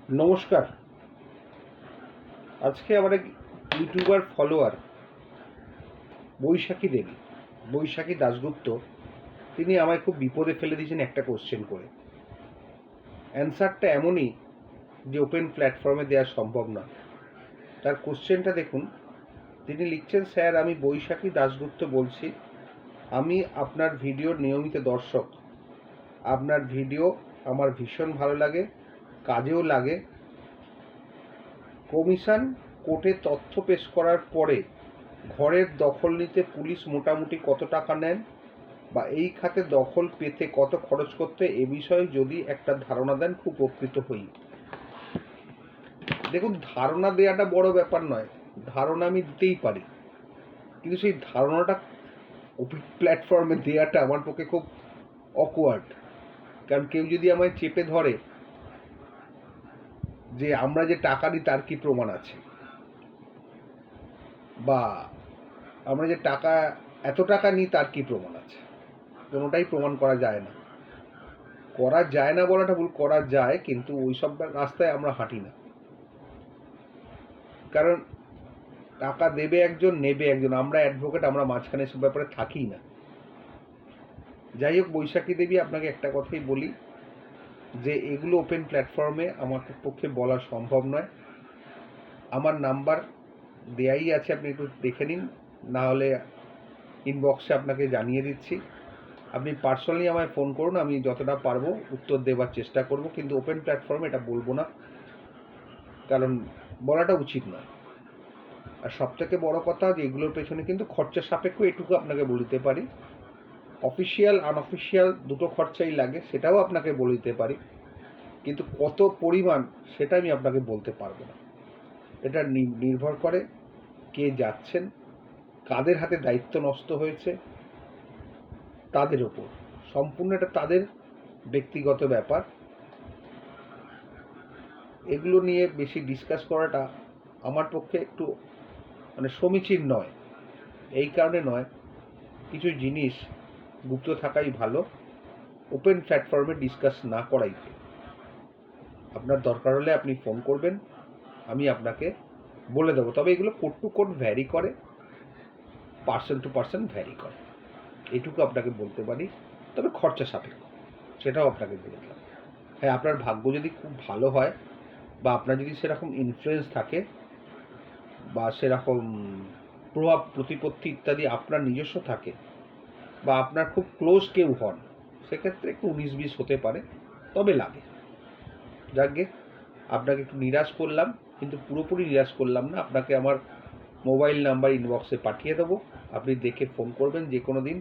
নমস্কার। আজকে আমার এক ইউটিউবার ফলোয়ার বৈশাখী দাশগুপ্ত, তিনি আমায় খুব বিপদে ফেলে দিয়েছেন একটা কোশ্চেন করে। অ্যান্সারটা এমনই যে ওপেন প্ল্যাটফর্মে দেওয়া সম্ভব না। তার কোশ্চেনটা দেখুন। তিনি লিখছেন, স্যার আমি বৈশাখী দাশগুপ্ত বলছি, আমি আপনার ভিডিওর নিয়মিত দর্শক। আপনার ভিডিও আমার ভীষণ ভালো লাগে, কাজেও লাগে। কমিশন কোর্টে তথ্য পেশ করার পরে ঘরের দখল নিতে পুলিশ মোটামুটি কত টাকা নেন বা এই খাতে দখল পেতে কত খরচ করতে, এ বিষয়ে যদি একটা ধারণা দেন খুব উপকৃত হই। দেখুন, ধারণা দেওয়াটা বড় ব্যাপার নয়, ধারণা আমি দিতেই পারি, কিন্তু সেই ধারণাটা ওপেন প্ল্যাটফর্মে দেওয়াটা আমার পক্ষে খুব অকওয়ার্ড। কারণ কেউ যদি আমায় চেপে ধরে যে আমরা যে টাকা নিই তার কি প্রমাণ আছে, বা আমরা যে এত টাকা নিই তার কি প্রমাণ আছে, কোনোটাই প্রমাণ করা যায় না। বলাটা ভুল, করা যায়, কিন্তু ওই সব রাস্তায় আমরা হাঁটি না। কারণ টাকা দেবে একজন, নেবে একজন, আমরা অ্যাডভোকেট, আমরা মাঝখানে সব ব্যাপারে থাকি না। যাই হোক, বৈশাখী দেবী, আপনাকে একটা কথাই বলি যে এগুলো ওপেন প্ল্যাটফর্মে আমার পক্ষে বলা সম্ভব নয়। আমার নাম্বার দেয়াই আছে, আপনি একটু দেখে নিন, না হলে ইনবক্সে আপনাকে জানিয়ে দিচ্ছি। আপনি পার্সোনালি আমায় ফোন করুন, আমি যতটা পারবো উত্তর দেওয়ার চেষ্টা করব, কিন্তু ওপেন প্ল্যাটফর্মে এটা বলবো না, কারণ বলাটা উচিত নয়। আর সবথেকে বড় কথা যে এগুলোর পেছনে কিন্তু খরচা সাপেক্ষ, এটুকু আপনাকে বলতে পারি। অফিসিয়াল আনঅফিসিয়াল দুটো খরচাই লাগে, সেটাও আপনাকে বলে দিতে পারি, কিন্তু কত পরিমাণ সেটা আমি আপনাকে বলতে পারবো না। এটা নির্ভর করে কে যাচ্ছেন, কাদের হাতে দায়িত্ব নষ্ট হয়েছে, তাদের ওপর। সম্পূর্ণ এটা তাদের ব্যক্তিগত ব্যাপার। এগুলো নিয়ে বেশি ডিসকাস করাটা আমার পক্ষে একটু সমীচীন নয়। এই কারণে নয়, কিছু জিনিস গুপ্ত থাকাই ভালো, ওপেন প্ল্যাটফর্মে ডিসকাস না করাই ভালো। আপনার দরকার হলে আপনি ফোন করবেন, আমি আপনাকে বলে দেবো। তবে এগুলো কোর্ট টু কোর্ট ভ্যারি করে, পার্সন টু পার্সন ভ্যারি করে, এটুকু আপনাকে বলতে পারি। তবে খরচা সাপেক্ষ, সেটাও আপনাকে বলে দিলাম। হ্যাঁ, আপনার ভাগ্য যদি খুব ভালো হয়, বা আপনার যদি সেরকম ইনফ্লুয়েন্স থাকে, বা সেরকম প্রভাব প্রতিপত্তি ইত্যাদি আপনার নিজস্ব থাকে, বা আপনার খুব ক্লোজ কেউ হন, সেক্ষেত্রে একটু 19-20 হতে পারে, তবে লাগে। যাকে আপনাকে একটু নিরাশ করলাম, কিন্তু পুরোপুরি নিরাশ করলাম না। আপনাকে আমার মোবাইল নাম্বার ইনবক্সে পাঠিয়ে দেবো, আপনি দেখে ফোন করবেন যে কোনো দিন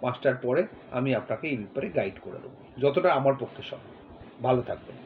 5টার পরে, আমি আপনাকে এই ব্যাপারে গাইড করে দেবো যতটা আমার পক্ষে সম্ভব। ভালো থাকবেন।